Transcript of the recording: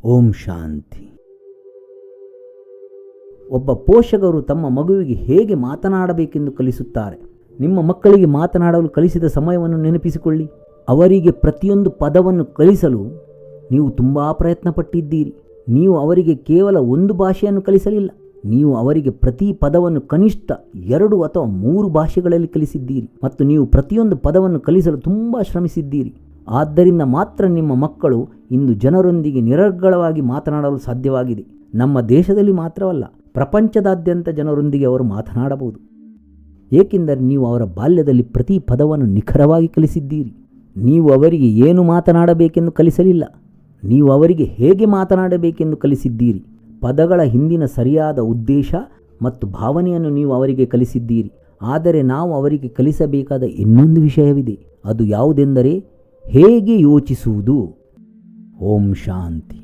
ಓಂ ಶಾಂತಿ. ಒಬ್ಬ ಪೋಷಕರು ತಮ್ಮ ಮಗುವಿಗೆ ಹೇಗೆ ಮಾತನಾಡಬೇಕೆಂದು ಕಲಿಸುತ್ತಾರೆ. ನಿಮ್ಮ ಮಕ್ಕಳಿಗೆ ಮಾತನಾಡಲು ಕಲಿಸಿದ ಸಮಯವನ್ನು ನೆನಪಿಸಿಕೊಳ್ಳಿ. ಅವರಿಗೆ ಪ್ರತಿಯೊಂದು ಪದವನ್ನು ಕಲಿಸಲು ನೀವು ತುಂಬ ಪ್ರಯತ್ನಪಟ್ಟಿದ್ದೀರಿ. ನೀವು ಅವರಿಗೆ ಕೇವಲ ಒಂದು ಭಾಷೆಯನ್ನು ಕಲಿಸಲಿಲ್ಲ, ನೀವು ಅವರಿಗೆ ಪ್ರತಿ ಪದವನ್ನು ಕನಿಷ್ಠ 2 ಅಥವಾ 3 ಭಾಷೆಗಳಲ್ಲಿ ಕಲಿಸಿದ್ದೀರಿ ಮತ್ತು ನೀವು ಪ್ರತಿಯೊಂದು ಪದವನ್ನು ಕಲಿಸಲು ತುಂಬ ಶ್ರಮಿಸಿದ್ದೀರಿ. ಆದ್ದರಿಂದ ಮಾತ್ರ ನಿಮ್ಮ ಮಕ್ಕಳು ಇಂದು ಜನರೊಂದಿಗೆ ನಿರರ್ಗಳವಾಗಿ ಮಾತನಾಡಲು ಸಾಧ್ಯವಾಗಿದೆ. ನಮ್ಮ ದೇಶದಲ್ಲಿ ಮಾತ್ರವಲ್ಲ, ಪ್ರಪಂಚದಾದ್ಯಂತ ಜನರೊಂದಿಗೆ ಅವರು ಮಾತನಾಡಬಹುದು. ಏಕೆಂದರೆ ನೀವು ಅವರ ಬಾಲ್ಯದಲ್ಲಿ ಪ್ರತಿ ಪದವನ್ನು ನಿಖರವಾಗಿ ಕಲಿಸಿದ್ದೀರಿ. ನೀವು ಅವರಿಗೆ ಏನು ಮಾತನಾಡಬೇಕೆಂದು ಕಲಿಸಲಿಲ್ಲ, ನೀವು ಅವರಿಗೆ ಹೇಗೆ ಮಾತನಾಡಬೇಕೆಂದು ಕಲಿಸಿದ್ದೀರಿ. ಪದಗಳ ಹಿಂದಿನ ಸರಿಯಾದ ಉದ್ದೇಶ ಮತ್ತು ಭಾವನೆಯನ್ನು ನೀವು ಅವರಿಗೆ ಕಲಿಸಿದ್ದೀರಿ. ಆದರೆ ನಾವು ಅವರಿಗೆ ಕಲಿಸಬೇಕಾದ ಇನ್ನೊಂದು ವಿಷಯವಿದೆ. ಅದು ಯಾವುದೆಂದರೆ ಹೇಗೆ ಯೋಚಿಸುವುದು. ಓಂ ಶಾಂತಿ.